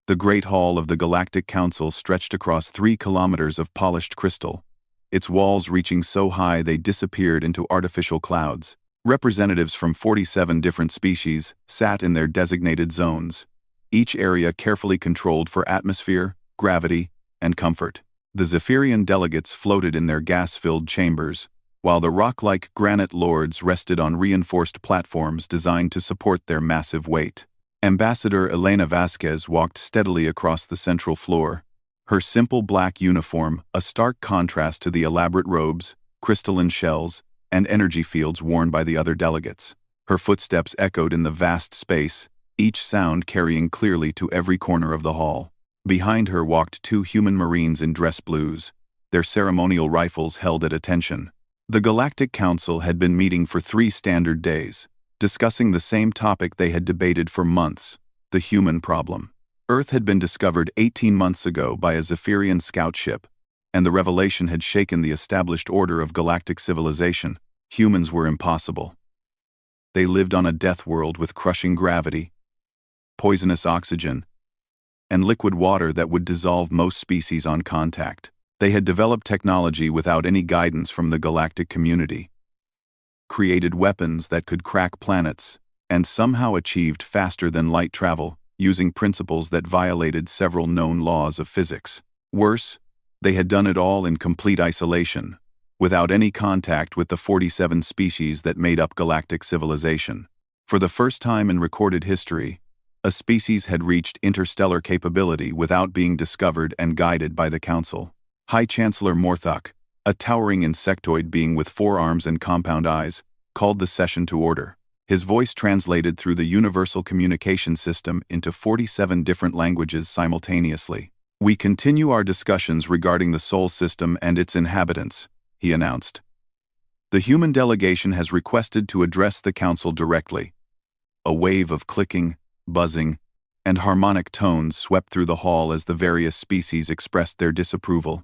The Great Hall of the Galactic Council stretched across 3 kilometers of polished crystal, its walls reaching so high they disappeared into artificial clouds. Representatives from 47 different species sat in their designated zones, each area carefully controlled for atmosphere, gravity, and comfort. The Zephyrian delegates floated in their gas-filled chambers, while the rock-like granite lords rested on reinforced platforms designed to support their massive weight. Ambassador Elena Vasquez walked steadily across the central floor, her simple black uniform a stark contrast to the elaborate robes, crystalline shells, and energy fields worn by the other delegates. Her footsteps echoed in the vast space, each sound carrying clearly to every corner of the hall. Behind her walked 2 human marines in dress blues, their ceremonial rifles held at attention. The Galactic Council had been meeting for 3 standard days, discussing the same topic they had debated for months: the human problem. Earth had been discovered 18 months ago by a Zephyrian scout ship, and the revelation had shaken the established order of galactic civilization. Humans were impossible. They lived on a death world with crushing gravity, poisonous oxygen, and liquid water that would dissolve most species on contact. They had developed technology without any guidance from the galactic community, created weapons that could crack planets, and somehow achieved faster-than-light travel using principles that violated several known laws of physics. Worse, they had done it all in complete isolation, without any contact with the 47 species that made up galactic civilization. For the first time in recorded history, a species had reached interstellar capability without being discovered and guided by the Council. High Chancellor Morthok, a towering insectoid being with 4 arms and compound eyes, called the session to order. His voice translated through the universal communication system into 47 different languages simultaneously. "We continue our discussions regarding the Sol system and its inhabitants," he announced. "The human delegation has requested to address the Council directly." A wave of clicking, buzzing, and harmonic tones swept through the hall as the various species expressed their disapproval.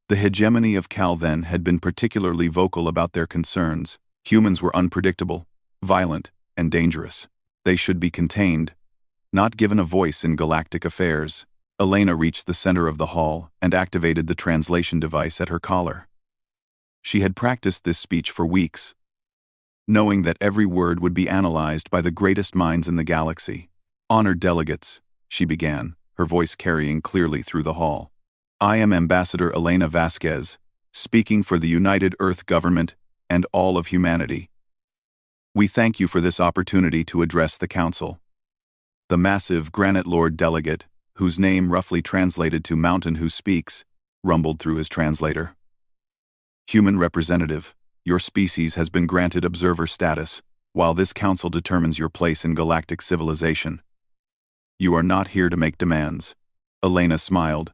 The hegemony of Calven had been particularly vocal about their concerns. Humans were unpredictable, violent, and dangerous. They should be contained, not given a voice in galactic affairs. Elena reached the center of the hall and activated the translation device at her collar. She had practiced this speech for weeks, knowing that every word would be analyzed by the greatest minds in the galaxy. "Honored delegates," she began, her voice carrying clearly through the hall. "I am Ambassador Elena Vasquez, speaking for the United Earth Government and all of humanity. We thank you for this opportunity to address the Council." The massive Granite Lord delegate, whose name roughly translated to "mountain who speaks," rumbled through his translator. "Human representative, your species has been granted observer status, while this Council determines your place in galactic civilization. You are not here to make demands." Elena smiled,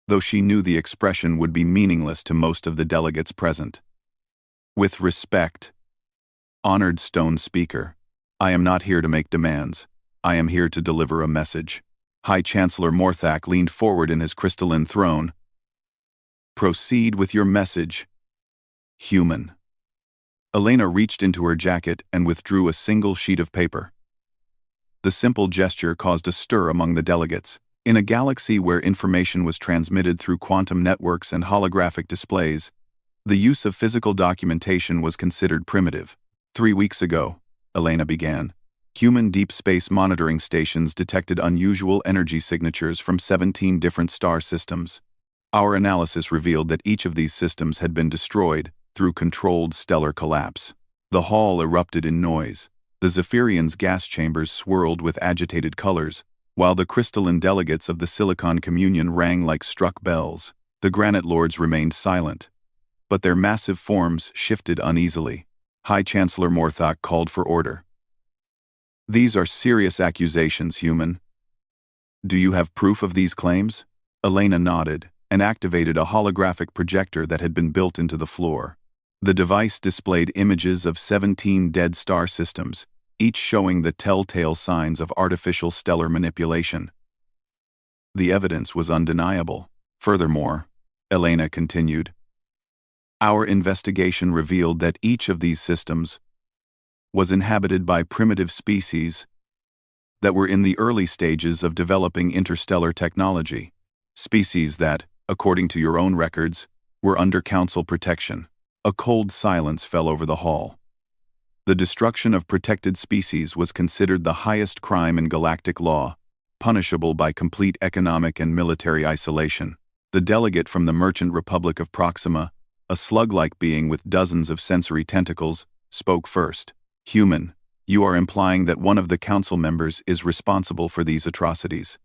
though she knew the expression would be meaningless to most of the delegates present. "With respect, honored Stone Speaker, I am not here to make demands. I am here to deliver a message." High Chancellor Morthok leaned forward in his crystalline throne. "Proceed with your message, human." Elena reached into her jacket and withdrew a single sheet of paper. The simple gesture caused a stir among the delegates. In a galaxy where information was transmitted through quantum networks and holographic displays, the use of physical documentation was considered primitive. 3 weeks ago, Elena began, human deep space monitoring stations detected unusual energy signatures from 17 different star systems. Our analysis revealed that each of these systems had been destroyed through controlled stellar collapse. The hall erupted in noise. The Zephyrians' gas chambers swirled with agitated colors, while the crystalline delegates of the Silicon Communion rang like struck bells. The Granite Lords remained silent, but their massive forms shifted uneasily. High Chancellor Morthok called for order. "These are serious accusations, human. Do you have proof of these claims?" Elena nodded and activated a holographic projector that had been built into the floor. The device displayed images of 17 dead star systems, each showing the telltale signs of artificial stellar manipulation. The evidence was undeniable. Furthermore, Elena continued, our investigation revealed that each of these systems was inhabited by primitive species that were in the early stages of developing interstellar technology, species that, according to your own records, were under council protection. A cold silence fell over the hall. The destruction of protected species was considered the highest crime in galactic law, punishable by complete economic and military isolation. The delegate from the Merchant Republic of Proxima, a slug-like being with dozens of sensory tentacles, spoke first. "Human, you are implying that one of the council members is responsible for these atrocities.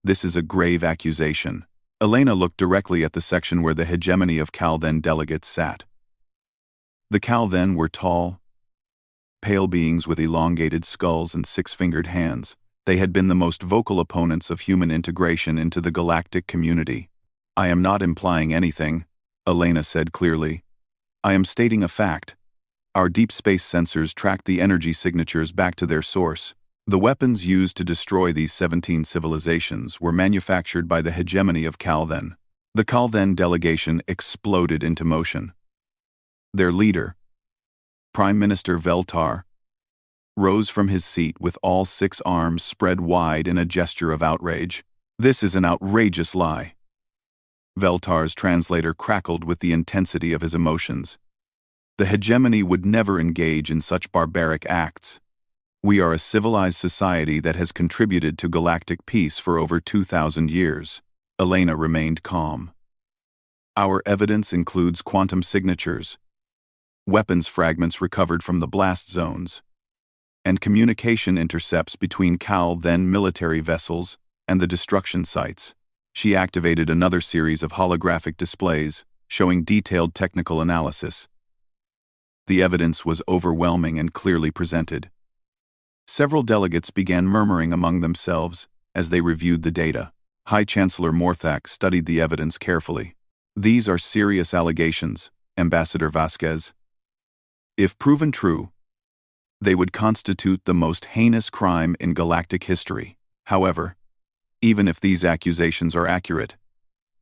This is a grave accusation." Elena looked directly at the section where the hegemony of Kalden delegates sat. The Kalden were tall, pale beings with elongated skulls and six-fingered hands. They had been the most vocal opponents of human integration into the galactic community. "I am not implying anything," Elena said clearly. "I am stating a fact. Our deep space sensors tracked the energy signatures back to their source. The weapons used to destroy these 17 civilizations were manufactured by the hegemony of Kalden." The Kalden delegation exploded into motion. Their leader, Prime Minister Veltar, rose from his seat with all 6 arms spread wide in a gesture of outrage. "This is an outrageous lie." Veltar's translator crackled with the intensity of his emotions. "The hegemony would never engage in such barbaric acts. We are a civilized society that has contributed to galactic peace for over 2,000 years. Elena remained calm. "Our evidence includes quantum signatures, weapons fragments recovered from the blast zones, and communication intercepts between Kalden military vessels and the destruction sites." She activated another series of holographic displays, showing detailed technical analysis. The evidence was overwhelming and clearly presented. Several delegates began murmuring among themselves as they reviewed the data. High Chancellor Morthak studied the evidence carefully. "These are serious allegations, Ambassador Vasquez. If proven true, they would constitute the most heinous crime in galactic history. However, even if these accusations are accurate,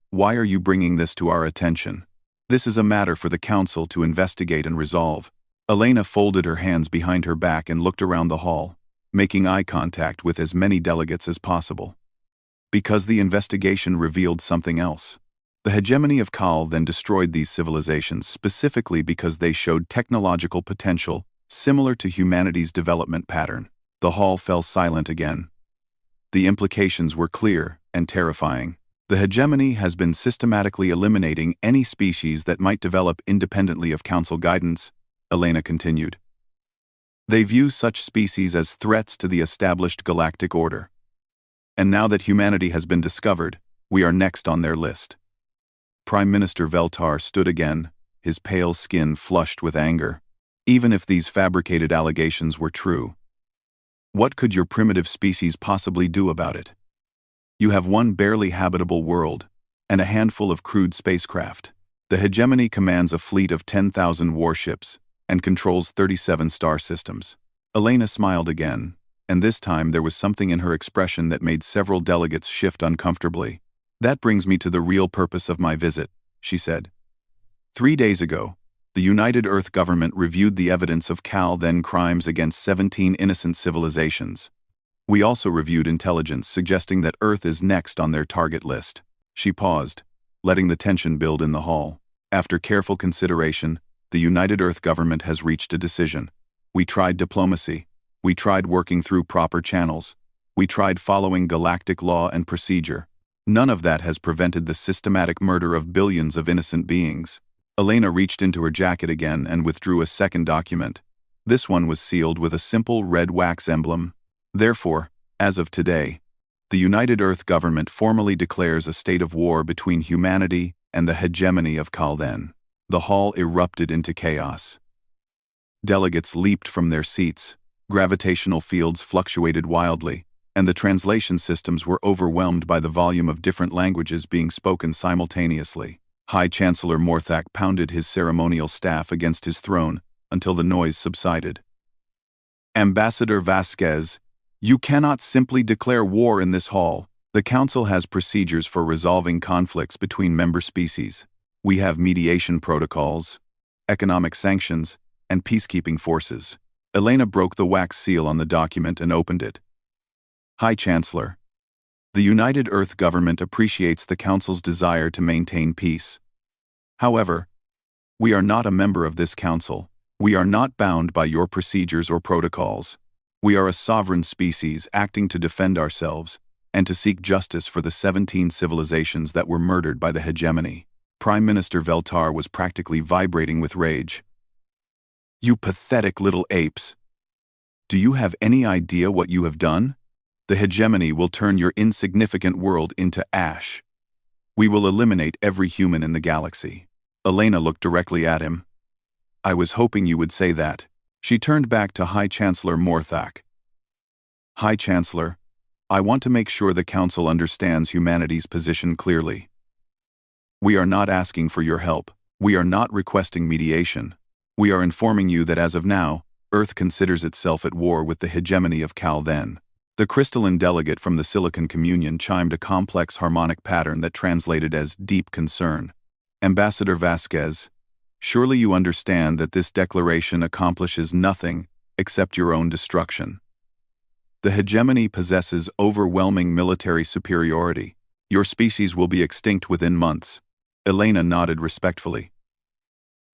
why are you bringing this to our attention? This is a matter for the Council to investigate and resolve." Elena folded her hands behind her back and looked around the hall, making eye contact with as many delegates as possible. Because the investigation revealed something else. The hegemony of Kal then destroyed these civilizations specifically because they showed technological potential similar to humanity's development pattern. The hall fell silent again. The implications were clear and terrifying. The hegemony has been systematically eliminating any species that might develop independently of Council guidance, Elena continued. They view such species as threats to the established galactic order. And now that humanity has been discovered, we are next on their list. Prime Minister Veltar stood again, his pale skin flushed with anger. "Even if these fabricated allegations were true, what could your primitive species possibly do about it? You have one barely habitable world, and a handful of crude spacecraft. The hegemony commands a fleet of 10,000 warships, and controls 37 star systems." Elena smiled again, and this time there was something in her expression that made several delegates shift uncomfortably. "That brings me to the real purpose of my visit," she said. 3 days ago, the United Earth government reviewed the evidence of Kalden crimes against 17 innocent civilizations. We also reviewed intelligence suggesting that Earth is next on their target list. She paused, letting the tension build in the hall. "After careful consideration, the United Earth government has reached a decision. We tried diplomacy. We tried working through proper channels. We tried following galactic law and procedure. None of that has prevented the systematic murder of billions of innocent beings." Elena reached into her jacket again and withdrew a second document. This one was sealed with a simple red wax emblem. "Therefore, as of today, the United Earth government formally declares a state of war between humanity and the hegemony of Kalden." The hall erupted into chaos. Delegates leaped from their seats, gravitational fields fluctuated wildly, and the translation systems were overwhelmed by the volume of different languages being spoken simultaneously. High Chancellor Morthak pounded his ceremonial staff against his throne until the noise subsided. "Ambassador Vasquez, you cannot simply declare war in this hall. The Council has procedures for resolving conflicts between member species. We have mediation protocols, economic sanctions, and peacekeeping forces." Elena broke the wax seal on the document and opened it. High Chancellor, the United Earth government appreciates the Council's desire to maintain peace. However, we are not a member of this Council. We are not bound by your procedures or protocols. We are a sovereign species acting to defend ourselves and to seek justice for the 17 civilizations that were murdered by the hegemony. Prime Minister Veltar was practically vibrating with rage. You pathetic little apes! Do you have any idea what you have done? The hegemony will turn your insignificant world into ash. We will eliminate every human in the galaxy. Elena looked directly at him. I was hoping you would say that. She turned back to High Chancellor Morthak. High Chancellor, I want to make sure the Council understands humanity's position clearly. We are not asking for your help. We are not requesting mediation. We are informing you that as of now, Earth considers itself at war with the hegemony of Cal-Then. The crystalline delegate from the Silicon Communion chimed a complex harmonic pattern that translated as deep concern. Ambassador Vasquez, surely you understand that this declaration accomplishes nothing except your own destruction. The hegemony possesses overwhelming military superiority. Your species will be extinct within months. Elena nodded respectfully.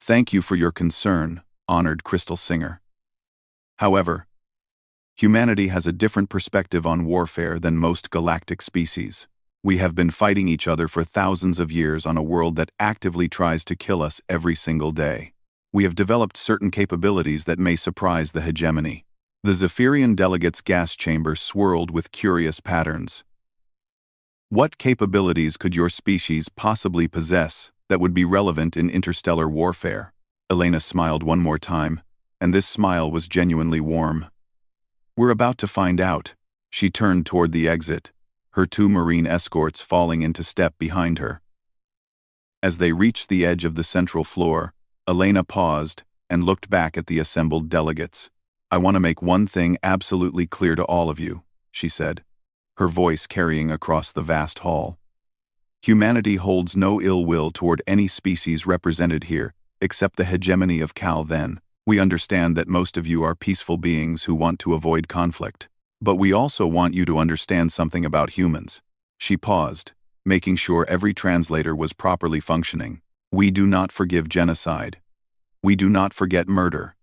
Thank you for your concern, honored Crystal Singer. However, humanity has a different perspective on warfare than most galactic species. We have been fighting each other for thousands of years on a world that actively tries to kill us every single day. We have developed certain capabilities that may surprise the hegemony. The Zephyrian delegate's gas chamber swirled with curious patterns. What capabilities could your species possibly possess that would be relevant in interstellar warfare? Elena smiled one more time, and this smile was genuinely warm. We're about to find out. She turned toward the exit, her 2 Marine escorts falling into step behind her. As they reached the edge of the central floor, Elena paused and looked back at the assembled delegates. I want to make one thing absolutely clear to all of you, she said, her voice carrying across the vast hall. Humanity holds no ill will toward any species represented here, except the hegemony of Cal-Then. We understand that most of you are peaceful beings who want to avoid conflict. But we also want you to understand something about humans. She paused, making sure every translator was properly functioning. We do not forgive genocide. We do not forget murder.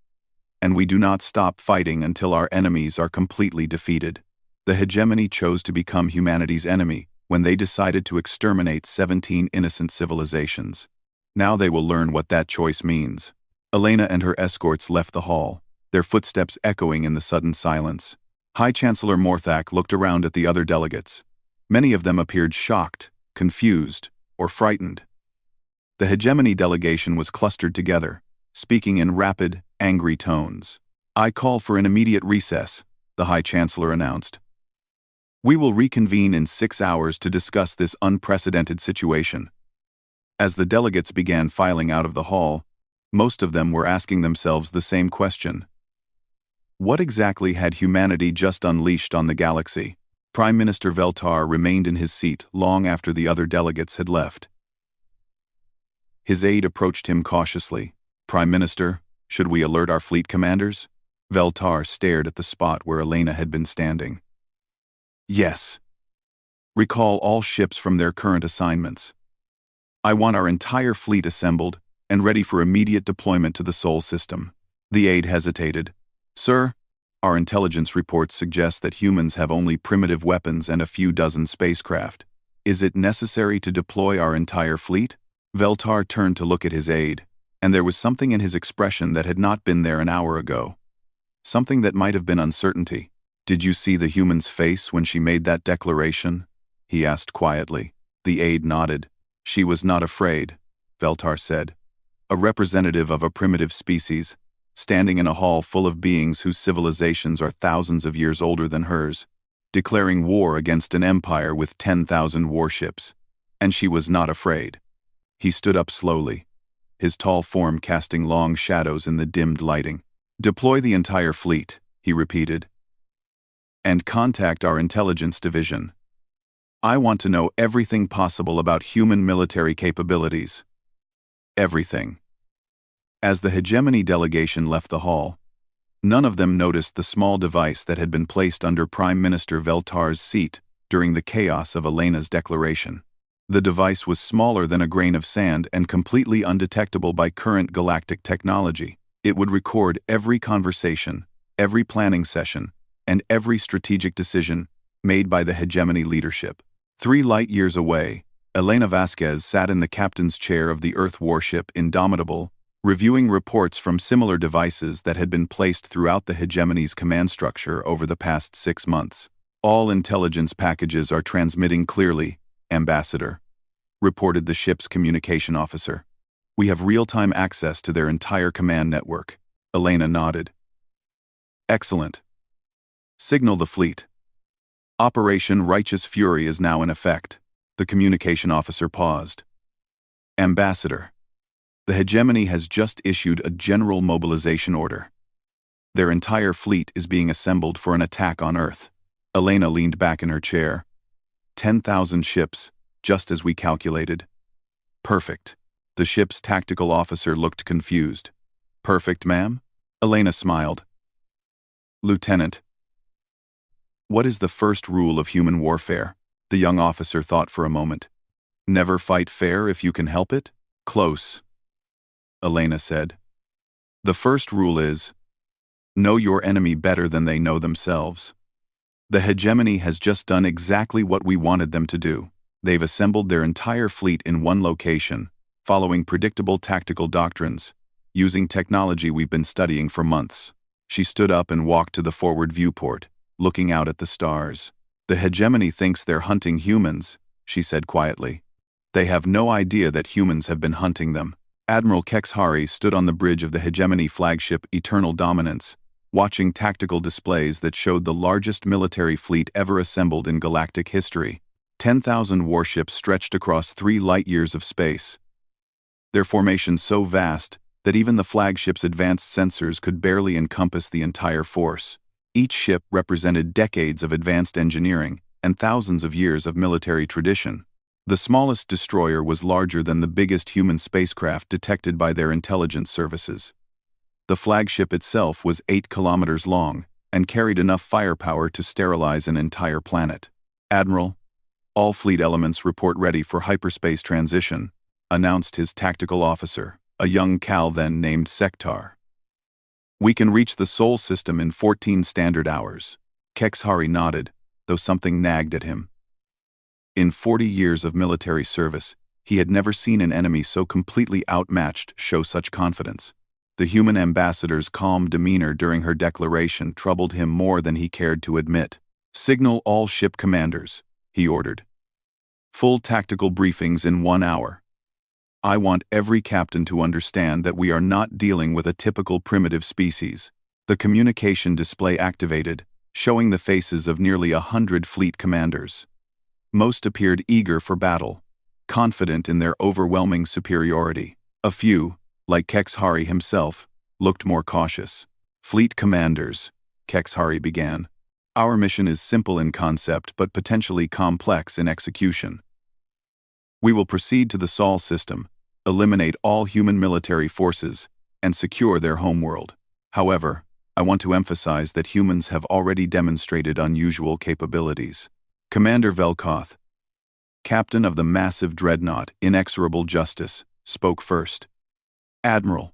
And we do not stop fighting until our enemies are completely defeated. The hegemony chose to become humanity's enemy when they decided to exterminate 17 innocent civilizations. Now they will learn what that choice means. Elena and her escorts left the hall, their footsteps echoing in the sudden silence. High Chancellor Morthak looked around at the other delegates. Many of them appeared shocked, confused, or frightened. The hegemony delegation was clustered together, speaking in rapid, angry tones. I call for an immediate recess, the High Chancellor announced. We will reconvene in 6 hours to discuss this unprecedented situation. As the delegates began filing out of the hall, most of them were asking themselves the same question. What exactly had humanity just unleashed on the galaxy? Prime Minister Veltar remained in his seat long after the other delegates had left. His aide approached him cautiously. Prime Minister, should we alert our fleet commanders? Veltar stared at the spot where Elena had been standing. Yes. Recall all ships from their current assignments. I want our entire fleet assembled and ready for immediate deployment to the Sol system. The aide hesitated. Sir, our intelligence reports suggest that humans have only primitive weapons and a few dozen spacecraft. Is it necessary to deploy our entire fleet? Veltar turned to look at his aide, and there was something in his expression that had not been there an hour ago. Something that might have been uncertainty. Did you see the human's face when she made that declaration? He asked quietly. The aide nodded. She was not afraid, Veltar said. A representative of a primitive species, standing in a hall full of beings whose civilizations are thousands of years older than hers, declaring war against an empire with 10,000 warships. And she was not afraid. He stood up slowly, his tall form casting long shadows in the dimmed lighting. Deploy the entire fleet, he repeated. And contact our intelligence division. I want to know everything possible about human military capabilities. Everything. As the hegemony delegation left the hall, None of them noticed the small device that had been placed under Prime Minister Veltar's seat during the chaos of Elena's declaration. The device was smaller than a grain of sand and completely undetectable by current galactic technology. It would record every conversation, every planning session, and every strategic decision made by the hegemony leadership. 3 light-years away, Elena Vasquez sat in the captain's chair of the Earth warship Indomitable, reviewing reports from similar devices that had been placed throughout the hegemony's command structure over the past 6 months. All intelligence packages are transmitting clearly, Ambassador, reported the ship's communication officer. We have real-time access to their entire command network. Elena nodded. Excellent. Signal the fleet. Operation Righteous Fury is now in effect. The communication officer paused. Ambassador, the hegemony has just issued a general mobilization order. Their entire fleet is being assembled for an attack on Earth. Elena leaned back in her chair. 10,000 ships, just as we calculated. Perfect. The ship's tactical officer looked confused. Perfect, ma'am? Elena smiled. Lieutenant, what is the first rule of human warfare? The young officer thought for a moment. Never fight fair if you can help it? Close, Elena said. The first rule is, know your enemy better than they know themselves. The hegemony has just done exactly what we wanted them to do. They've assembled their entire fleet in one location, following predictable tactical doctrines, using technology we've been studying for months. She stood up and walked to the forward viewport, looking out at the stars. The hegemony thinks they're hunting humans, she said quietly. They have no idea that humans have been hunting them. Admiral Kexhari stood on the bridge of the hegemony flagship Eternal Dominance, watching tactical displays that showed the largest military fleet ever assembled in galactic history. 10,000 warships stretched across 3 light-years of space. Their formation so vast that even the flagship's advanced sensors could barely encompass the entire force. Each ship represented decades of advanced engineering and thousands of years of military tradition. The smallest destroyer was larger than the biggest human spacecraft detected by their intelligence services. The flagship itself was 8 kilometers long and carried enough firepower to sterilize an entire planet. Admiral, all fleet elements report ready for hyperspace transition, announced his tactical officer, a young Cal then named Sektar. We can reach the Sol system in 14 standard hours. Kexhari nodded, though something nagged at him. In 40 years of military service, he had never seen an enemy so completely outmatched show such confidence. The human ambassador's calm demeanor during her declaration troubled him more than he cared to admit. Signal all ship commanders, he ordered. Full tactical briefings in 1 hour. I want every captain to understand that we are not dealing with a typical primitive species. The communication display activated, showing the faces of nearly 100 fleet commanders. Most appeared eager for battle, confident in their overwhelming superiority. A few, like Kexhari himself, looked more cautious. Fleet commanders, Kexhari began. Our mission is simple in concept but potentially complex in execution. We will proceed to the Sol system, eliminate all human military forces, and secure their homeworld. However, I want to emphasize that humans have already demonstrated unusual capabilities. Commander Velkoth, captain of the massive dreadnought Inexorable Justice, spoke first. Admiral,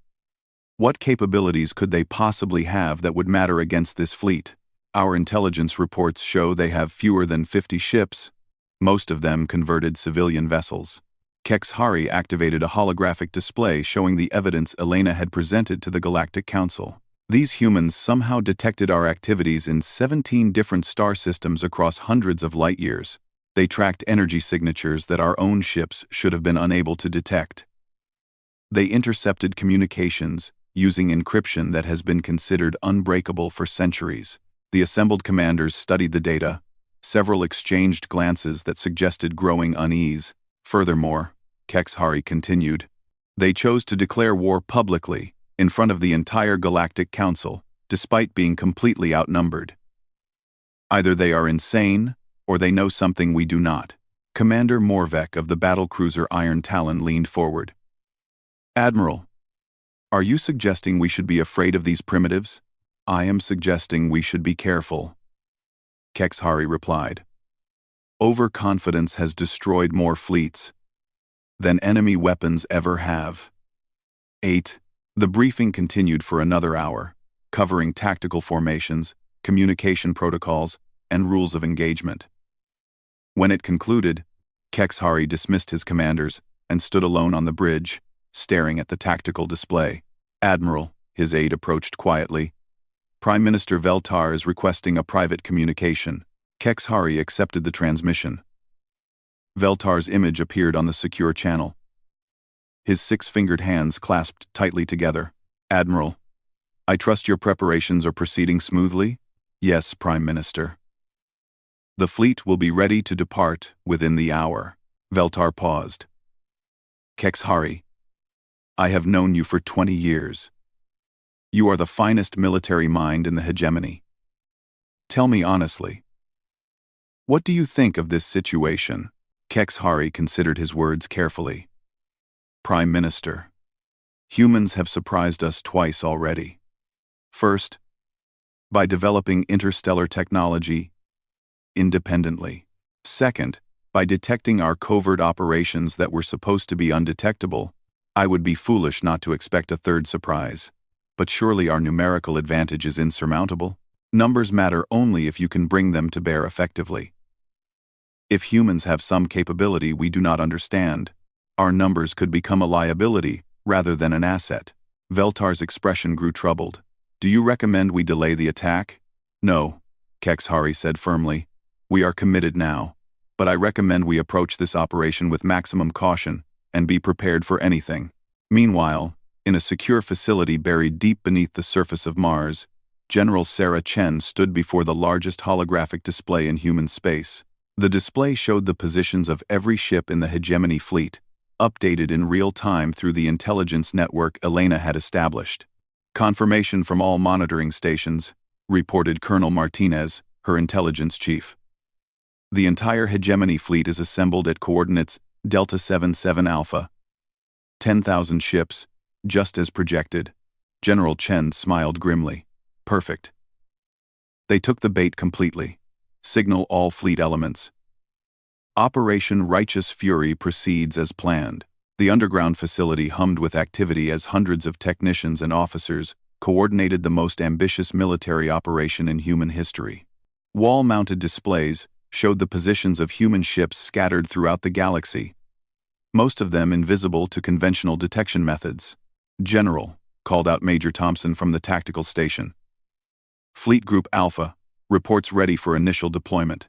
what capabilities could they possibly have that would matter against this fleet? Our intelligence reports show they have fewer than 50 ships, most of them converted civilian vessels. Kexhari activated a holographic display showing the evidence Elena had presented to the Galactic Council. These humans somehow detected our activities in 17 different star systems across hundreds of light-years. They tracked energy signatures that our own ships should have been unable to detect. They intercepted communications using encryption that has been considered unbreakable for centuries. The assembled commanders studied the data. Several exchanged glances that suggested growing unease. Furthermore, Kexhari continued, they chose to declare war publicly, in front of the entire Galactic Council, despite being completely outnumbered. Either they are insane, or they know something we do not. Commander Morvek of the battlecruiser Iron Talon leaned forward. Admiral, are you suggesting we should be afraid of these primitives? I am suggesting we should be careful, Kexhari replied. Overconfidence has destroyed more fleets than enemy weapons ever have. 8. The briefing continued for another hour, covering tactical formations, communication protocols, and rules of engagement. When it concluded, Kexhari dismissed his commanders and stood alone on the bridge, staring at the tactical display. Admiral, his aide approached quietly. Prime Minister Veltar is requesting a private communication. Kexhari accepted the transmission. Veltar's image appeared on the secure channel. His six-fingered hands clasped tightly together. Admiral, I trust your preparations are proceeding smoothly? Yes, Prime Minister. The fleet will be ready to depart within the hour. Veltar paused. Kexhari, I have known you for 20 years. You are the finest military mind in the hegemony. Tell me honestly, what do you think of this situation? Kexhari considered his words carefully. Prime Minister, humans have surprised us twice already. First, by developing interstellar technology independently. Second, by detecting our covert operations that were supposed to be undetectable. I would be foolish not to expect a third surprise. But surely our numerical advantage is insurmountable. Numbers matter only if you can bring them to bear effectively. If humans have some capability we do not understand, our numbers could become a liability rather than an asset. Veltar's expression grew troubled. Do you recommend we delay the attack? No, Kexhari said firmly. We are committed now, but I recommend we approach this operation with maximum caution and be prepared for anything. Meanwhile, in a secure facility buried deep beneath the surface of Mars, General Sarah Chen stood before the largest holographic display in human space. The display showed the positions of every ship in the hegemony fleet, updated in real time through the intelligence network Elena had established. Confirmation from all monitoring stations, reported Colonel Martinez, her intelligence chief. The entire hegemony fleet is assembled at coordinates Delta 77 Alpha. 10,000 ships, just as projected. General Chen smiled grimly. Perfect. They took the bait completely. Signal all fleet elements. Operation Righteous Fury proceeds as planned. The underground facility hummed with activity as hundreds of technicians and officers coordinated the most ambitious military operation in human history. Wall-mounted displays showed the positions of human ships scattered throughout the galaxy, most of them invisible to conventional detection methods. General, called out Major Thompson from the tactical station. Fleet Group Alpha reports ready for initial deployment.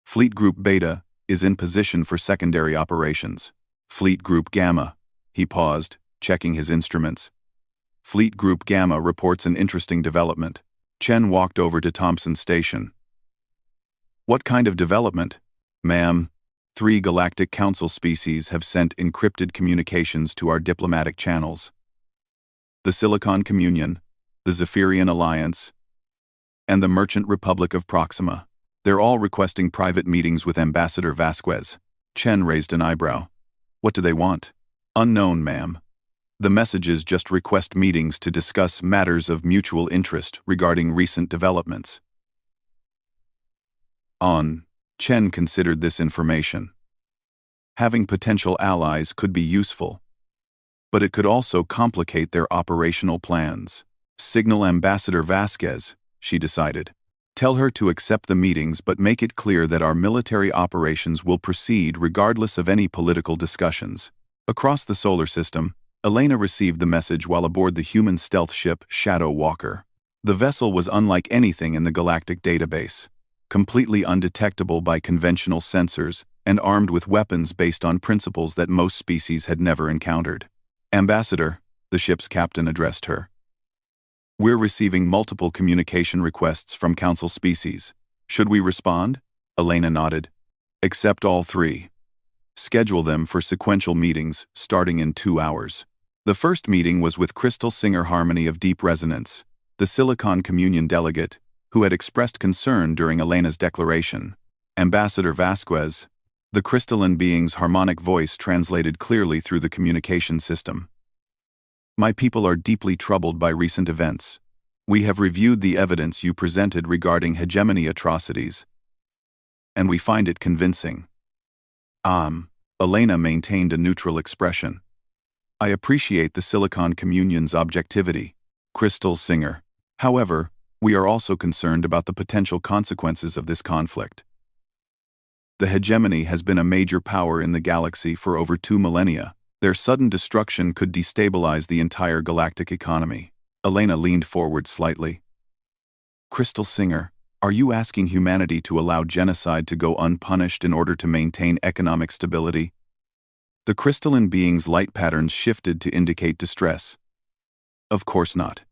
Fleet Group Beta is in position for secondary operations. Fleet Group Gamma, he paused, checking his instruments. Fleet Group Gamma reports an interesting development. Chen walked over to Thompson's station. What kind of development? Ma'am, 3 Galactic Council species have sent encrypted communications to our diplomatic channels. The Silicon Communion, the Zephyrian Alliance, and the Merchant Republic of Proxima. They're all requesting private meetings with Ambassador Vasquez. Chen raised an eyebrow. What do they want? Unknown, ma'am. The messages just request meetings to discuss matters of mutual interest regarding recent developments. Chen considered this information. Having potential allies could be useful, but it could also complicate their operational plans. Signal Ambassador Vasquez, she decided. Tell her to accept the meetings but make it clear that our military operations will proceed regardless of any political discussions. Across the solar system, Elena received the message while aboard the human stealth ship Shadow Walker. The vessel was unlike anything in the galactic database, completely undetectable by conventional sensors and armed with weapons based on principles that most species had never encountered. Ambassador, the ship's captain addressed her. We're receiving multiple communication requests from Council species. Should we respond? Elena nodded. Accept all 3. Schedule them for sequential meetings starting in 2 hours. The first meeting was with Crystal Singer Harmony of Deep Resonance, the Silicon Communion delegate, who had expressed concern during Elena's declaration. Ambassador Vasquez, the crystalline being's harmonic voice translated clearly through the communication system. My people are deeply troubled by recent events. We have reviewed the evidence you presented regarding hegemony atrocities, and we find it convincing. Elena maintained a neutral expression. I appreciate the Silicon Communion's objectivity. Crystal Singer. However, we are also concerned about the potential consequences of this conflict. The hegemony has been a major power in the galaxy for over 2 millennia. Their sudden destruction could destabilize the entire galactic economy. Elena leaned forward slightly. Crystal Singer, are you asking humanity to allow genocide to go unpunished in order to maintain economic stability? The crystalline being's light patterns shifted to indicate distress. Of course not.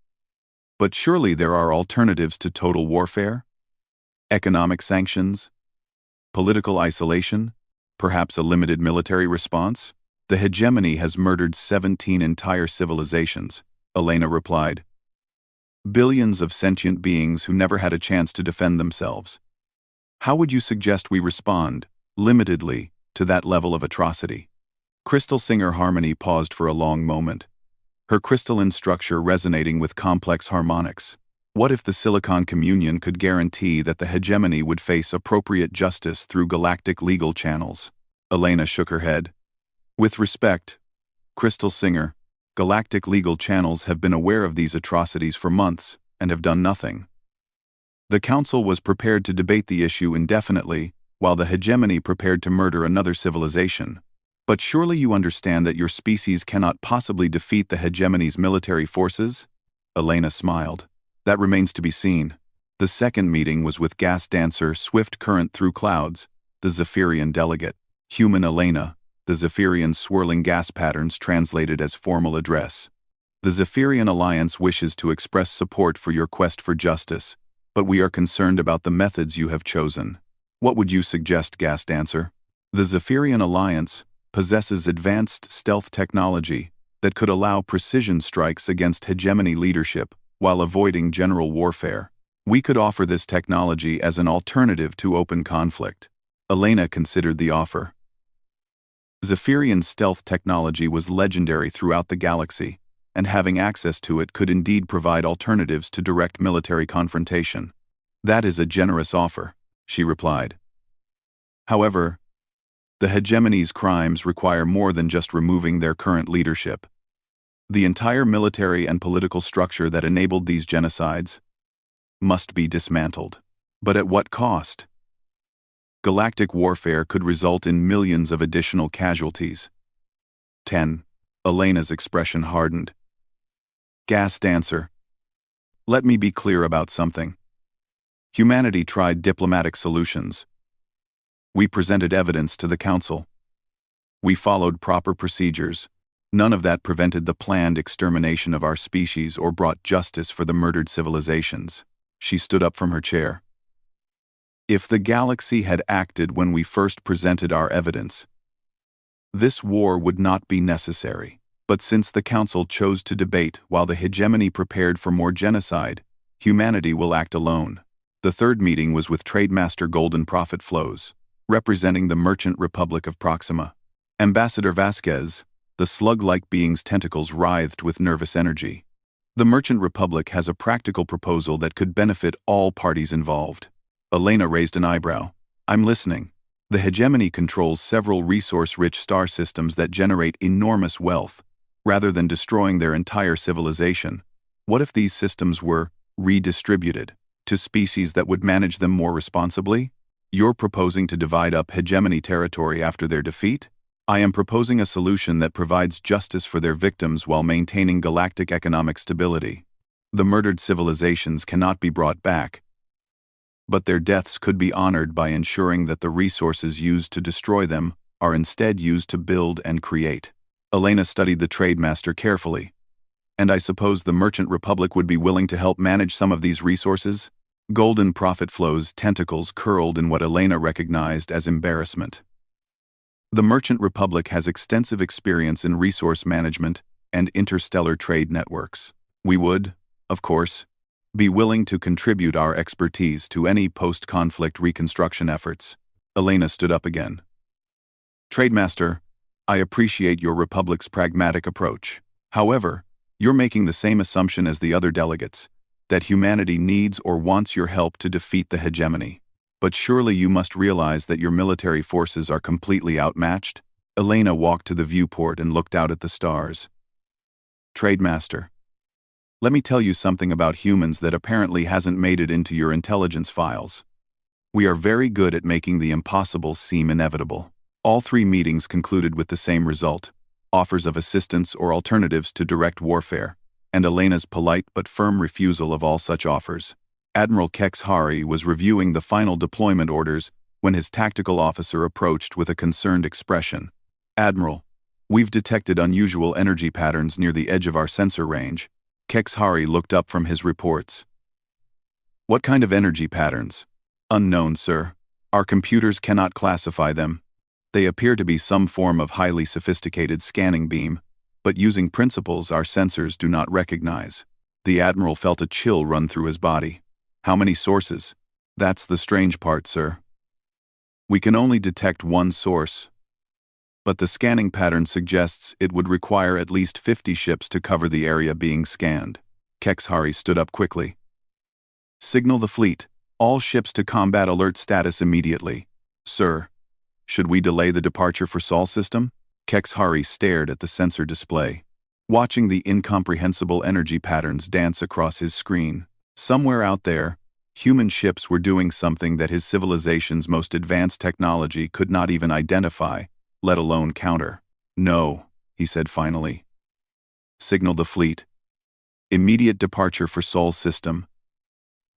But surely there are alternatives to total warfare? Economic sanctions? Political isolation? Perhaps a limited military response? The hegemony has murdered 17 entire civilizations, Elena replied. Billions of sentient beings who never had a chance to defend themselves. How would you suggest we respond, limitedly, to that level of atrocity? Crystal Singer Harmony paused for a long moment, her crystalline structure resonating with complex harmonics. What if the Silicon Communion could guarantee that the hegemony would face appropriate justice through galactic legal channels? Elena shook her head. With respect, Crystal Singer, galactic legal channels have been aware of these atrocities for months and have done nothing. The Council was prepared to debate the issue indefinitely, while the hegemony prepared to murder another civilization. But surely you understand that your species cannot possibly defeat the hegemony's military forces? Elena smiled. That remains to be seen. The second meeting was with gas dancer Swift Current Through Clouds, the Zephyrian delegate. Human Elena, the Zephyrian swirling gas patterns translated as formal address. The Zephyrian Alliance wishes to express support for your quest for justice, but we are concerned about the methods you have chosen. What would you suggest, gas dancer? The Zephyrian Alliance possesses advanced stealth technology that could allow precision strikes against hegemony leadership while avoiding general warfare. We could offer this technology as an alternative to open conflict. Elena considered the offer. Zephyrian stealth technology was legendary throughout the galaxy, and having access to it could indeed provide alternatives to direct military confrontation. That is a generous offer, she replied. However, the hegemony's crimes require more than just removing their current leadership. The entire military and political structure that enabled these genocides must be dismantled. But at what cost? Galactic warfare could result in millions of additional casualties. 10. Elena's expression hardened. Gas dancer. Let me be clear about something. Humanity tried diplomatic solutions. We presented evidence to the Council. We followed proper procedures. None of that prevented the planned extermination of our species or brought justice for the murdered civilizations. She stood up from her chair. If the galaxy had acted when we first presented our evidence, this war would not be necessary. But since the Council chose to debate while the hegemony prepared for more genocide, humanity will act alone. The third meeting was with Trademaster Golden Profit Flows, representing the Merchant Republic of Proxima. Ambassador Vasquez, the slug-like being's tentacles writhed with nervous energy. The Merchant Republic has a practical proposal that could benefit all parties involved. Elena raised an eyebrow. I'm listening. The hegemony controls several resource-rich star systems that generate enormous wealth. Rather than destroying their entire civilization, what if these systems were redistributed to species that would manage them more responsibly? You're proposing to divide up hegemony territory after their defeat? I am proposing a solution that provides justice for their victims while maintaining galactic economic stability. The murdered civilizations cannot be brought back, but their deaths could be honored by ensuring that the resources used to destroy them are instead used to build and create. Elena studied the Trademaster carefully. And I suppose the Merchant Republic would be willing to help manage some of these resources? Golden Profit Flow's tentacles curled in what Elena recognized as embarrassment. The Merchant Republic has extensive experience in resource management and interstellar trade networks. We would, of course, be willing to contribute our expertise to any post-conflict reconstruction efforts. Elena stood up again. Trademaster, I appreciate your Republic's pragmatic approach. However, you're making the same assumption as the other delegates. that humanity needs or wants your help to defeat the hegemony. But surely you must realize that your military forces are completely outmatched? Elena walked to the viewport and looked out at the stars. Trademaster, let me tell you something about humans that apparently hasn't made it into your intelligence files. We are very good at making the impossible seem inevitable. All 3 meetings concluded with the same result: offers of assistance or alternatives to direct warfare, and Elena's polite but firm refusal of all such offers. Admiral Kexhari was reviewing the final deployment orders when his tactical officer approached with a concerned expression. Admiral, we've detected unusual energy patterns near the edge of our sensor range. Kexhari looked up from his reports. What kind of energy patterns? Unknown, sir. Our computers cannot classify them. They appear to be some form of highly sophisticated scanning beam, but using principles our sensors do not recognize. The Admiral felt a chill run through his body. How many sources? That's the strange part, sir. We can only detect one source, but the scanning pattern suggests it would require at least 50 ships to cover the area being scanned. Kexhari stood up quickly. Signal the fleet. All ships to combat alert status immediately. Sir, should we delay the departure for Sol system? Kexhari stared at the sensor display, watching the incomprehensible energy patterns dance across his screen. Somewhere out there, human ships were doing something that his civilization's most advanced technology could not even identify, let alone counter. No, he said finally. Signal the fleet. Immediate departure for Sol system.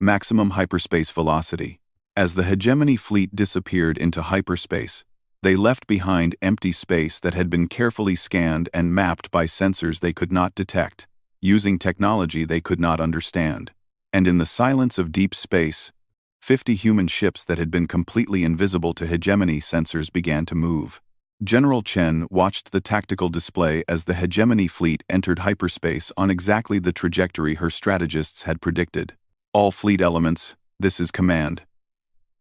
Maximum hyperspace velocity. As the hegemony fleet disappeared into hyperspace, they left behind empty space that had been carefully scanned and mapped by sensors they could not detect, using technology they could not understand. And in the silence of deep space, 50 human ships that had been completely invisible to hegemony sensors began to move. General Chen watched the tactical display as the hegemony fleet entered hyperspace on exactly the trajectory her strategists had predicted. All fleet elements, this is command.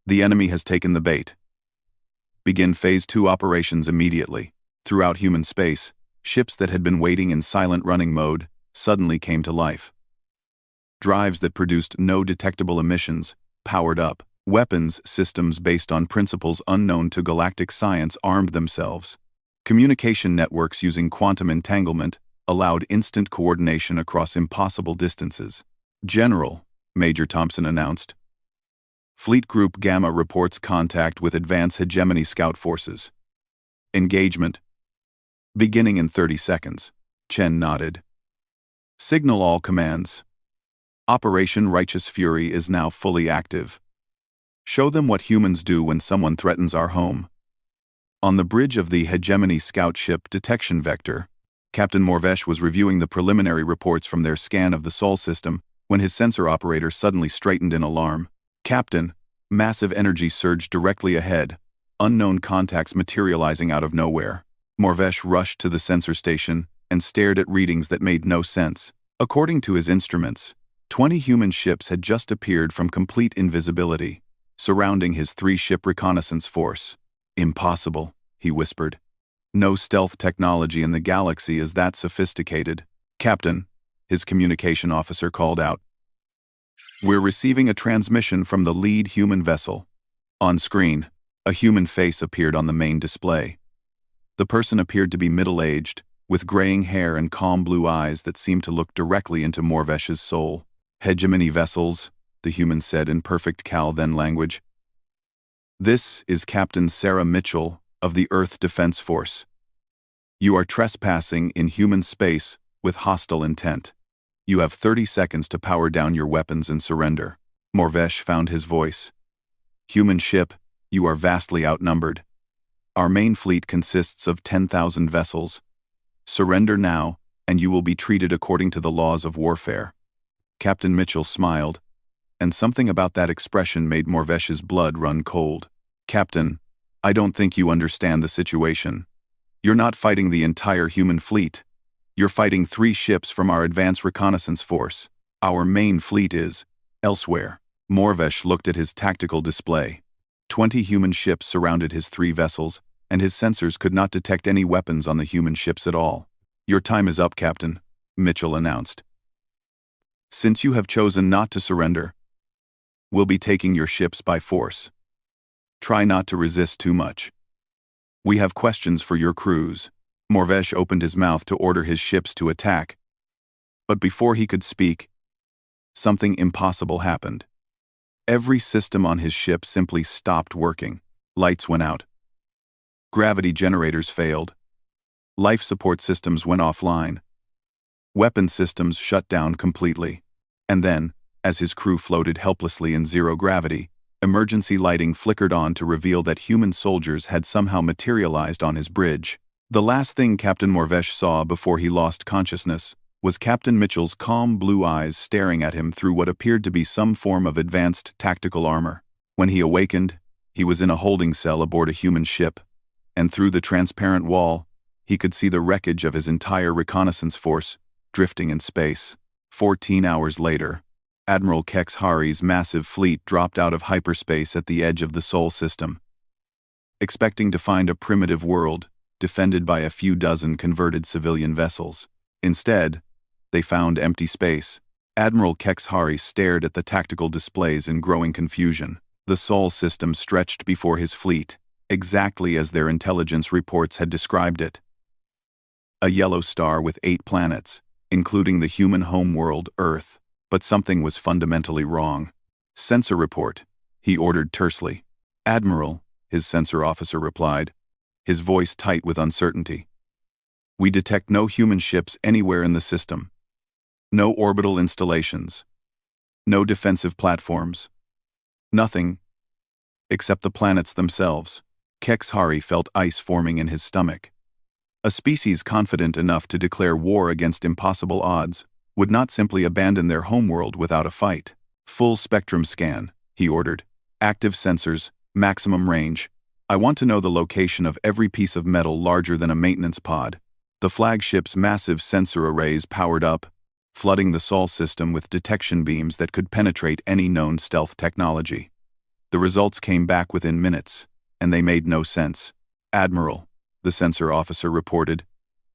The enemy has taken the bait. Begin Phase 2 operations immediately. Throughout human space, ships that had been waiting in silent running mode suddenly came to life. Drives that produced no detectable emissions powered up. Weapons systems based on principles unknown to galactic science armed themselves. Communication networks using quantum entanglement allowed instant coordination across impossible distances. General, Major Thompson announced. Fleet Group Gamma reports contact with advanced hegemony scout forces. Engagement. Beginning in 30 seconds. Chen nodded. Signal all commands. Operation Righteous Fury is now fully active. Show them what humans do when someone threatens our home. On the bridge of the Hegemony Scout Ship Detection Vector, Captain Morvesh was reviewing the preliminary reports from their scan of the Sol system when his sensor operator suddenly straightened in alarm. Captain, massive energy surge directly ahead, unknown contacts materializing out of nowhere. Morvesh rushed to the sensor station and stared at readings that made no sense. According to his instruments, 20 human ships had just appeared from complete invisibility, surrounding his 3-ship reconnaissance force. Impossible, he whispered. No stealth technology in the galaxy is that sophisticated. Captain, his communication officer called out. We're receiving a transmission from the lead human vessel. On screen, a human face appeared on the main display. The person appeared to be middle-aged, with graying hair and calm blue eyes that seemed to look directly into Morvesh's soul. Hegemony vessels, the human said in perfect Cal-then language. This is Captain Sarah Mitchell of the Earth Defense Force. You are trespassing in human space with hostile intent. You have 30 seconds to power down your weapons and surrender. Morvesh found his voice. Human ship, you are vastly outnumbered. Our main fleet consists of 10,000 vessels. Surrender now, and you will be treated according to the laws of warfare. Captain Mitchell smiled, and something about that expression made Morvesh's blood run cold. Captain, I don't think you understand the situation. You're not fighting the entire human fleet. You're fighting 3 ships from our advanced reconnaissance force. Our main fleet is elsewhere. Morvesh looked at his tactical display. 20 human ships surrounded his 3 vessels, and his sensors could not detect any weapons on the human ships at all. Your time is up, Captain, Mitchell announced. Since you have chosen not to surrender, we'll be taking your ships by force. Try not to resist too much. We have questions for your crews. Morvesh opened his mouth to order his ships to attack, but before he could speak, something impossible happened. Every system on his ship simply stopped working. Lights went out. Gravity generators failed. Life support systems went offline. Weapon systems shut down completely. And then, as his crew floated helplessly in zero gravity, emergency lighting flickered on to reveal that human soldiers had somehow materialized on his bridge. The last thing Captain Morvesh saw before he lost consciousness was Captain Mitchell's calm blue eyes staring at him through what appeared to be some form of advanced tactical armor. When he awakened, he was in a holding cell aboard a human ship, and through the transparent wall, he could see the wreckage of his entire reconnaissance force drifting in space. 14 hours later, Admiral Kex Hari's massive fleet dropped out of hyperspace at the edge of the Sol system. Expecting to find a primitive world, defended by a few dozen converted civilian vessels. Instead, they found empty space. Admiral Kex Hari stared at the tactical displays in growing confusion. The Sol system stretched before his fleet, exactly as their intelligence reports had described it. A yellow star with 8 planets, including the human homeworld, Earth. But something was fundamentally wrong. "Sensor report," he ordered tersely. "Admiral," his sensor officer replied, his voice tight with uncertainty. "We detect no human ships anywhere in the system. No orbital installations. No defensive platforms. Nothing, except the planets themselves." Kex Hari felt ice forming in his stomach. A species confident enough to declare war against impossible odds would not simply abandon their homeworld without a fight. "Full spectrum scan," he ordered. "Active sensors, maximum range. I want to know the location of every piece of metal larger than a maintenance pod." The flagship's massive sensor arrays powered up, flooding the Sol system with detection beams that could penetrate any known stealth technology. The results came back within minutes, and they made no sense. "Admiral," the sensor officer reported,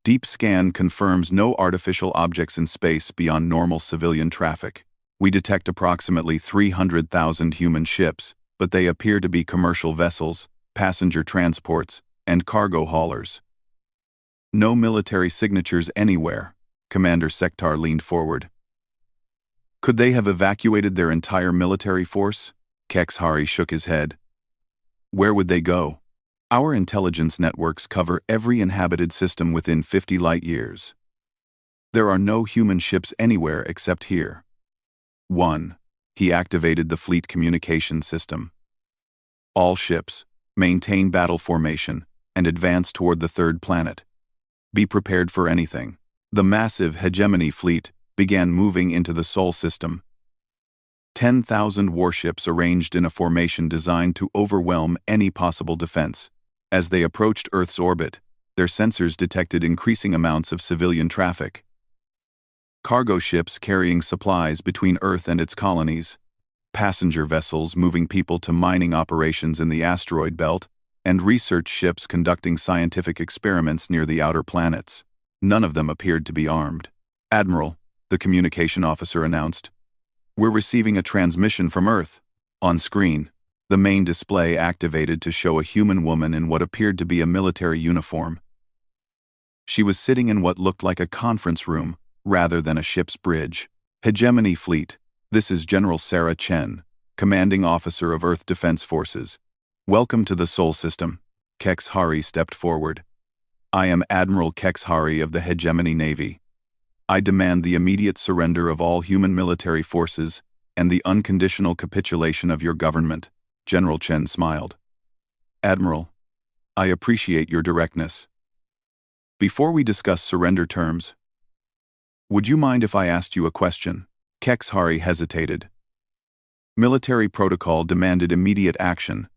"deep scan confirms no artificial objects in space beyond normal civilian traffic. We detect approximately 300,000 human ships, but they appear to be commercial vessels, passenger transports, and cargo haulers. No military signatures anywhere." Commander Sektar leaned forward. "Could they have evacuated their entire military force?" Kex Hari shook his head. "Where would they go? Our intelligence networks cover every inhabited system within 50 light-years. There are no human ships anywhere except here." 1. He activated the fleet communication system. "All ships, maintain battle formation, and advance toward the 3rd planet. Be prepared for anything." The massive hegemony fleet began moving into the Sol system. 10,000 warships arranged in a formation designed to overwhelm any possible defense. As they approached Earth's orbit, their sensors detected increasing amounts of civilian traffic. Cargo ships carrying supplies between Earth and its colonies, passenger vessels moving people to mining operations in the asteroid belt, and research ships conducting scientific experiments near the outer planets. None of them appeared to be armed. "Admiral," the communication officer announced, "we're receiving a transmission from Earth." On screen, the main display activated to show a human woman in what appeared to be a military uniform. She was sitting in what looked like a conference room, rather than a ship's bridge. "Hegemony Fleet, this is General Sarah Chen, Commanding Officer of Earth Defense Forces. Welcome to the Sol System." Kex Hari stepped forward. "I am Admiral Kex Hari of the Hegemony Navy. I demand the immediate surrender of all human military forces and the unconditional capitulation of your government." General Chen smiled. "Admiral, I appreciate your directness. Before we discuss surrender terms, would you mind if I asked you a question?" Kex Hari hesitated. Military protocol demanded immediate action,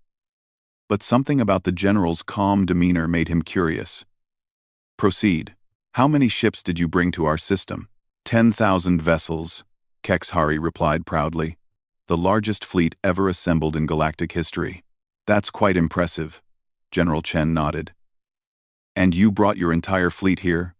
but something about the general's calm demeanor made him curious. "Proceed. How many ships did you bring to our system?" 10,000 vessels, Kex Hari replied proudly. "The largest fleet ever assembled in galactic history." "That's quite impressive," General Chen nodded. "And you brought your entire fleet here?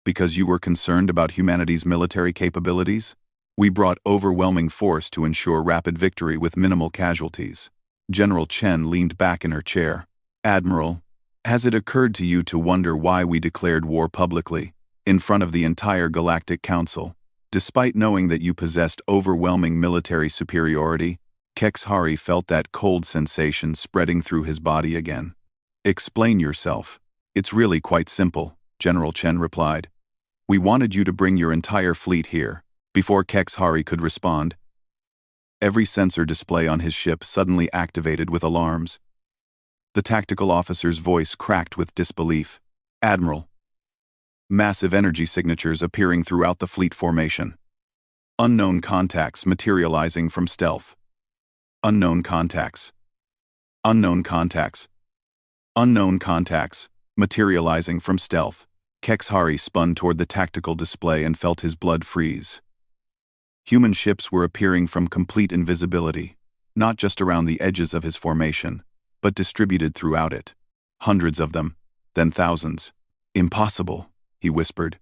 Because you were concerned about humanity's military capabilities?" We brought overwhelming force to ensure rapid victory with minimal casualties. General Chen leaned back in her chair. Admiral, has it occurred to you to wonder why we declared war publicly, in front of the entire Galactic Council, despite knowing that you possessed overwhelming military superiority? Kexhari felt that cold sensation spreading through his body again. Explain yourself. It's really quite simple, General Chen replied. We wanted you to bring your entire fleet here. Before Kexhari could respond, every sensor display on his ship suddenly activated with alarms. The tactical officer's voice cracked with disbelief. Admiral. Massive energy signatures appearing throughout the fleet formation. Unknown contacts materializing from stealth. Unknown contacts. Unknown contacts. Unknown contacts materializing from stealth. Kexhari spun toward the tactical display and felt his blood freeze. Human ships were appearing from complete invisibility, not just around the edges of his formation, but distributed throughout it. Hundreds of them, then thousands. Impossible, he whispered.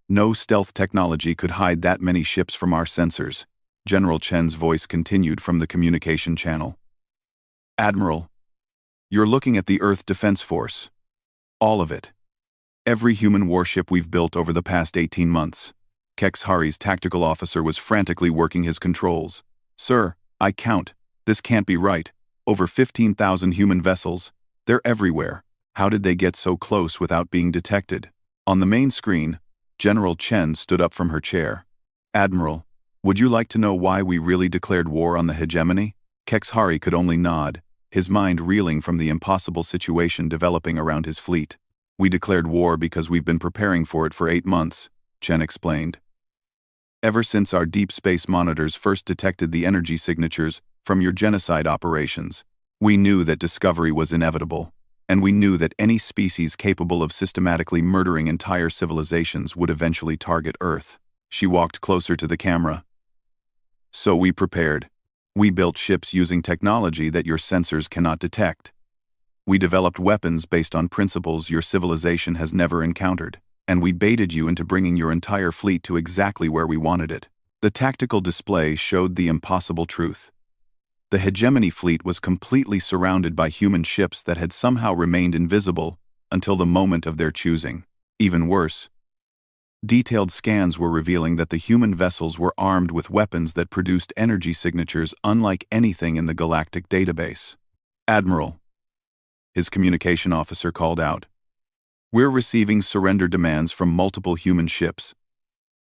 No stealth technology could hide that many ships from our sensors. General Chen's voice continued from the communication channel. Admiral, you're looking at the Earth Defense Force. All of it. Every human warship we've built over the past 18 months. Kexhari's tactical officer was frantically working his controls. Sir, I count. This can't be right. Over 15,000 human vessels. They're everywhere. How did they get so close without being detected? On the main screen, General Chen stood up from her chair. Admiral, would you like to know why we really declared war on the hegemony? Kexhari could only nod, his mind reeling from the impossible situation developing around his fleet. We declared war because we've been preparing for it for 8 months, Chen explained. Ever since our deep space monitors first detected the energy signatures from your genocide operations, we knew that discovery was inevitable, and we knew that any species capable of systematically murdering entire civilizations would eventually target Earth. She walked closer to the camera. So we prepared. We built ships using technology that your sensors cannot detect. We developed weapons based on principles your civilization has never encountered, and we baited you into bringing your entire fleet to exactly where we wanted it. The tactical display showed the impossible truth. The hegemony fleet was completely surrounded by human ships that had somehow remained invisible until the moment of their choosing. Even worse, detailed scans were revealing that the human vessels were armed with weapons that produced energy signatures unlike anything in the galactic database. Admiral, his communication officer called out. We're receiving surrender demands from multiple human ships.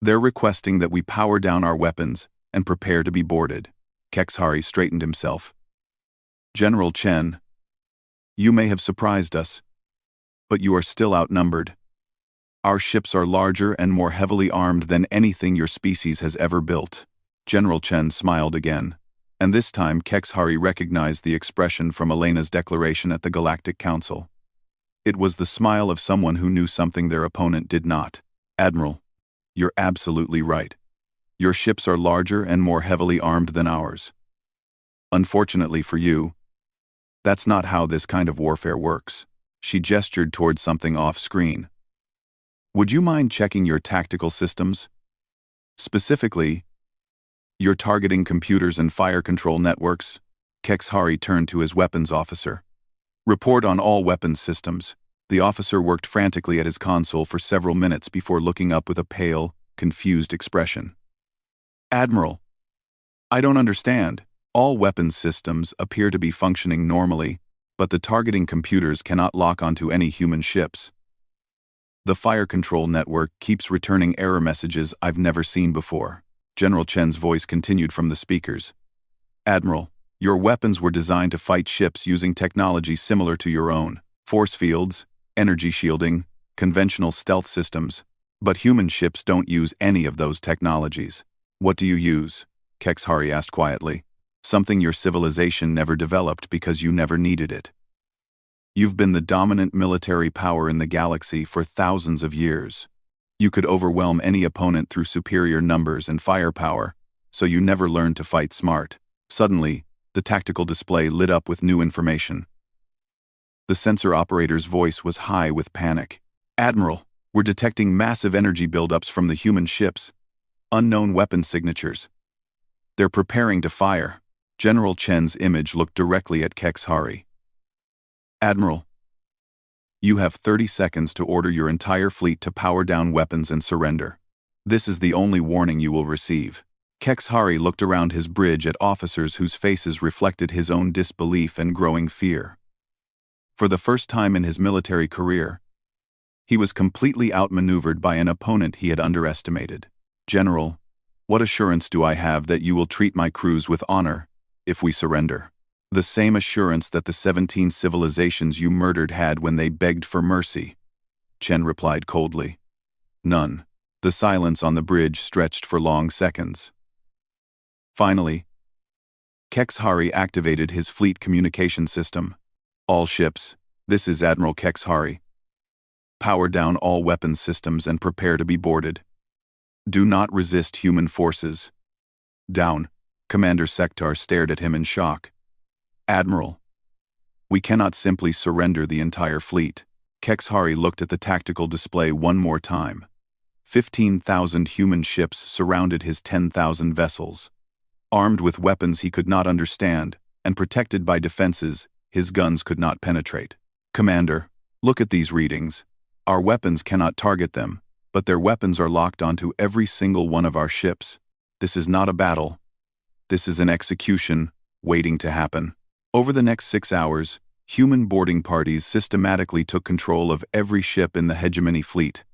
They're requesting that we power down our weapons and prepare to be boarded. Kexhari straightened himself. General Chen, you may have surprised us, but you are still outnumbered. Our ships are larger and more heavily armed than anything your species has ever built. General Chen smiled again, and this time Kexhari recognized the expression from Elena's declaration at the Galactic Council. It was the smile of someone who knew something their opponent did not. Admiral, you're absolutely right. Your ships are larger and more heavily armed than ours. Unfortunately for you, that's not how this kind of warfare works. She gestured towards something off-screen. Would you mind checking your tactical systems? Specifically, your targeting computers and fire control networks? Kexhari turned to his weapons officer. Report on all weapons systems. The officer worked frantically at his console for several minutes before looking up with a pale, confused expression. Admiral, I don't understand. All weapons systems appear to be functioning normally, but the targeting computers cannot lock onto any human ships. The fire control network keeps returning error messages I've never seen before. General Chen's voice continued from the speakers. Admiral, your weapons were designed to fight ships using technology similar to your own. Force fields, energy shielding, conventional stealth systems. But human ships don't use any of those technologies. What do you use? Kexhari asked quietly. Something your civilization never developed because you never needed it. You've been the dominant military power in the galaxy for thousands of years. You could overwhelm any opponent through superior numbers and firepower, so you never learned to fight smart. Suddenly, the tactical display lit up with new information. The sensor operator's voice was high with panic. Admiral, we're detecting massive energy buildups from the human ships. Unknown weapon signatures. They're preparing to fire. General Chen's image looked directly at Kexhari. Admiral, you have 30 seconds to order your entire fleet to power down weapons and surrender. This is the only warning you will receive. Kexhari looked around his bridge at officers whose faces reflected his own disbelief and growing fear. For the first time in his military career, he was completely outmaneuvered by an opponent he had underestimated. General, what assurance do I have that you will treat my crews with honor if we surrender? The same assurance that the 17 civilizations you murdered had when they begged for mercy, Chen replied coldly. None. The silence on the bridge stretched for long seconds. Finally, Kexhari activated his fleet communication system. All ships, this is Admiral Kexhari. Power down all weapons systems and prepare to be boarded. Do not resist human forces. Down. Commander Sektar stared at him in shock. Admiral, we cannot simply surrender the entire fleet. Kexhari looked at the tactical display one more time. 15,000 human ships surrounded his 10,000 vessels. Armed with weapons he could not understand, and protected by defenses his guns could not penetrate. Commander, look at these readings. Our weapons cannot target them, but their weapons are locked onto every single one of our ships. This is not a battle. This is an execution, waiting to happen. Over the next 6 hours, human boarding parties systematically took control of every ship in the hegemony fleet.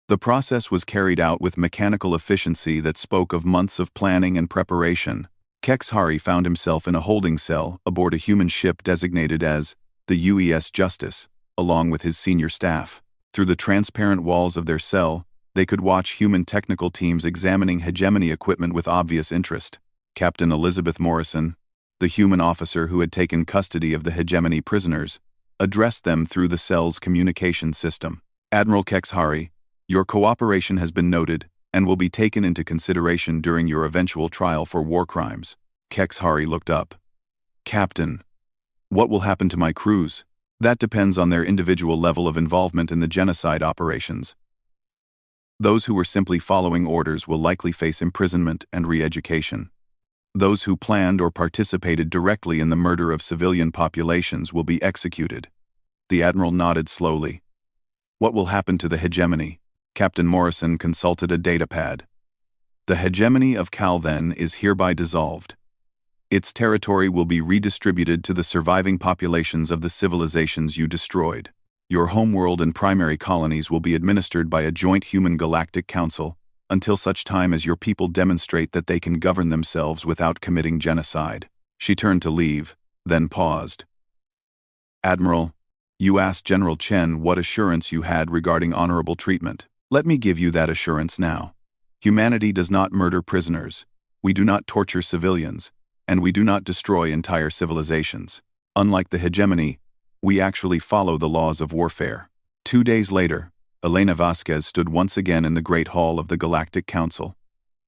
The process was carried out with mechanical efficiency that spoke of months of planning and preparation. Kexhari found himself in a holding cell aboard a human ship designated as the UES Justice, along with his senior staff. Through the transparent walls of their cell, they could watch human technical teams examining hegemony equipment with obvious interest. Captain Elizabeth Morrison, the human officer who had taken custody of the hegemony prisoners, addressed them through the cell's communication system. Admiral Kexhari, your cooperation has been noted and will be taken into consideration during your eventual trial for war crimes. Kexhari looked up. Captain, what will happen to my crews? That depends on their individual level of involvement in the genocide operations. Those who were simply following orders will likely face imprisonment and re-education. Those who planned or participated directly in the murder of civilian populations will be executed. The Admiral nodded slowly. What will happen to the hegemony? Captain Morrison consulted a datapad. The hegemony of Cal then is hereby dissolved. Its territory will be redistributed to the surviving populations of the civilizations you destroyed. Your homeworld and primary colonies will be administered by a joint human galactic council until such time as your people demonstrate that they can govern themselves without committing genocide. She turned to leave, then paused. Admiral, you asked General Chen what assurance you had regarding honorable treatment. Let me give you that assurance now. Humanity does not murder prisoners. We do not torture civilians. And we do not destroy entire civilizations. Unlike the hegemony, we actually follow the laws of warfare. 2 days later, Elena Vasquez stood once again in the Great Hall of the Galactic Council.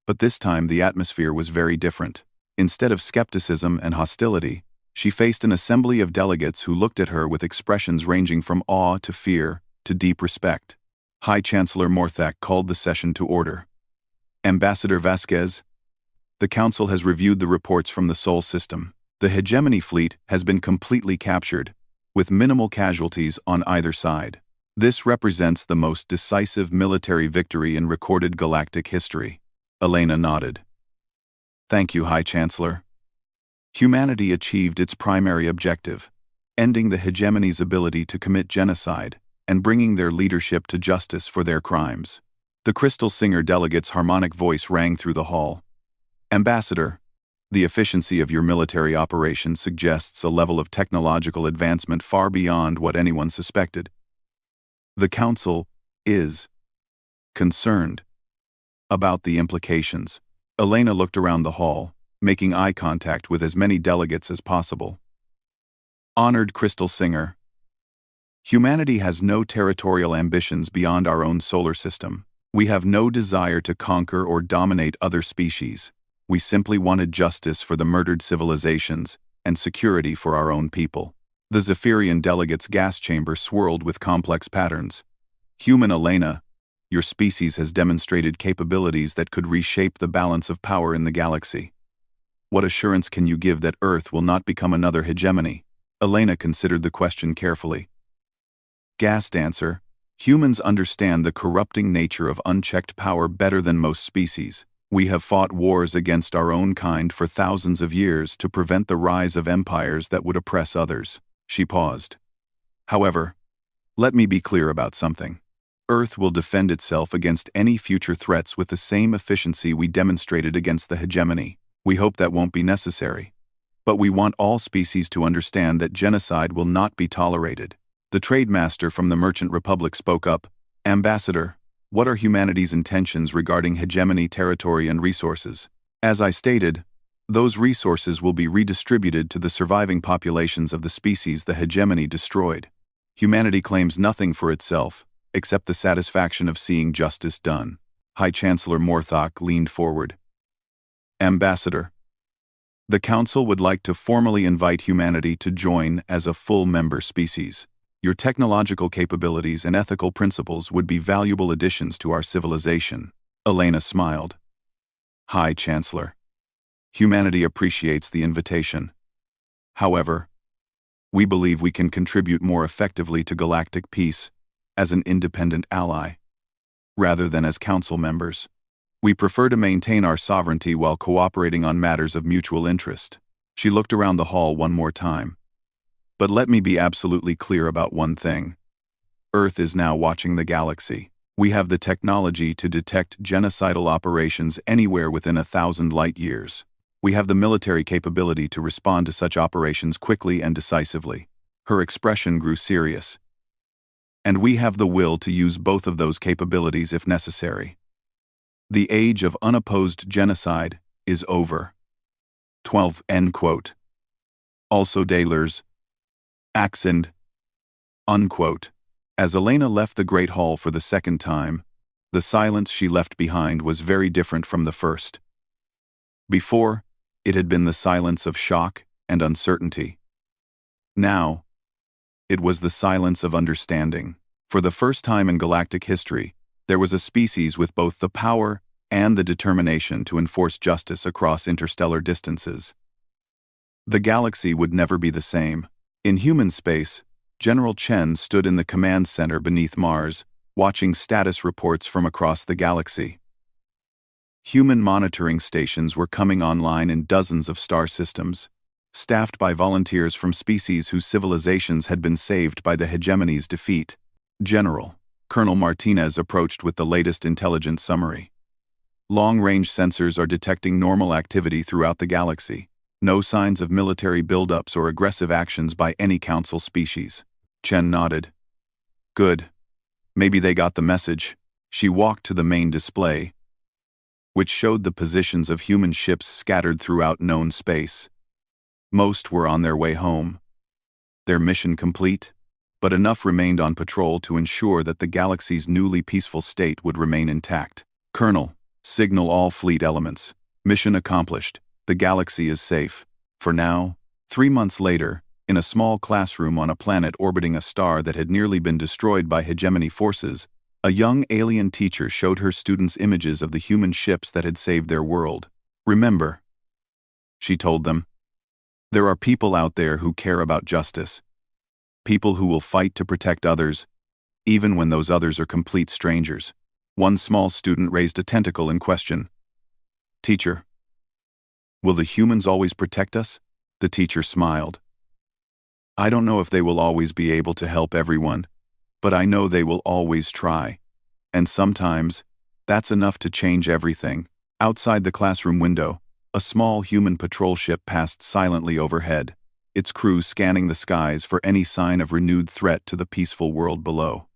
But this time the atmosphere was very different. Instead of skepticism and hostility, she faced an assembly of delegates who looked at her with expressions ranging from awe to fear to deep respect. High Chancellor Morthak called the session to order. Ambassador Vasquez, the Council has reviewed the reports from the Sol system. The hegemony fleet has been completely captured, with minimal casualties on either side. This represents the most decisive military victory in recorded galactic history. Elena nodded. Thank you, High Chancellor. Humanity achieved its primary objective, ending the hegemony's ability to commit genocide and bringing their leadership to justice for their crimes. The Crystal Singer delegate's harmonic voice rang through the hall. Ambassador, the efficiency of your military operations suggests a level of technological advancement far beyond what anyone suspected. The Council is concerned about the implications. Elena looked around the hall, making eye contact with as many delegates as possible. Honored Crystal Singer, humanity has no territorial ambitions beyond our own solar system. We have no desire to conquer or dominate other species. We simply wanted justice for the murdered civilizations and security for our own people. The Zephyrian delegate's gas chamber swirled with complex patterns. Human Elena, Your species has demonstrated capabilities that could reshape the balance of power in the galaxy. What assurance can you give that Earth will not become another hegemony? Elena considered the question carefully. Gassed answer: humans understand the corrupting nature of unchecked power better than most species. We have fought wars against our own kind for thousands of years to prevent the rise of empires that would oppress others. She paused. However, let me be clear about something. Earth will defend itself against any future threats with the same efficiency we demonstrated against the hegemony. We hope that won't be necessary. But we want all species to understand that genocide will not be tolerated. The trade master from the Merchant Republic spoke up. Ambassador, what are humanity's intentions regarding hegemony, territory, and resources? As I stated, those resources will be redistributed to the surviving populations of the species the hegemony destroyed. Humanity claims nothing for itself, except the satisfaction of seeing justice done. High Chancellor Morthok leaned forward. Ambassador, the Council would like to formally invite humanity to join as a full member species. Your technological capabilities and ethical principles would be valuable additions to our civilization. Elena smiled. High Chancellor, humanity appreciates the invitation. However, we believe we can contribute more effectively to galactic peace as an independent ally, rather than as council members. We prefer to maintain our sovereignty while cooperating on matters of mutual interest. She looked around the hall one more time. But let me be absolutely clear about one thing. Earth is now watching the galaxy. We have the technology to detect genocidal operations anywhere within 1,000 light years. We have the military capability to respond to such operations quickly and decisively. Her expression grew serious. And we have the will to use both of those capabilities if necessary. The age of unopposed genocide is over. 12. End quote. Also Dahlers. Accent. Unquote. As Elena left the Great Hall for the second time, the silence she left behind was very different from the first. Before, it had been the silence of shock and uncertainty. Now, it was the silence of understanding. For the first time in galactic history, there was a species with both the power and the determination to enforce justice across interstellar distances. The galaxy would never be the same. In human space, General Chen stood in the command center beneath Mars, watching status reports from across the galaxy. Human monitoring stations were coming online in dozens of star systems, staffed by volunteers from species whose civilizations had been saved by the hegemony's defeat. General, Colonel Martinez approached with the latest intelligence summary. Long-range sensors are detecting normal activity throughout the galaxy. No signs of military buildups or aggressive actions by any council species. Chen nodded. Good. Maybe they got the message. She walked to the main display, which showed the positions of human ships scattered throughout known space. Most were on their way home. Their mission complete, but enough remained on patrol to ensure that the galaxy's newly peaceful state would remain intact. Colonel, signal all fleet elements. Mission accomplished. The galaxy is safe. For now. 3 months later, in a small classroom on a planet orbiting a star that had nearly been destroyed by hegemony forces, a young alien teacher showed her students images of the human ships that had saved their world. Remember, she told them, there are people out there who care about justice. People who will fight to protect others, even when those others are complete strangers. One small student raised a tentacle in question. Teacher, will the humans always protect us? The teacher smiled. I don't know if they will always be able to help everyone, but I know they will always try. And sometimes, that's enough to change everything. Outside the classroom window, a small human patrol ship passed silently overhead, its crew scanning the skies for any sign of renewed threat to the peaceful world below.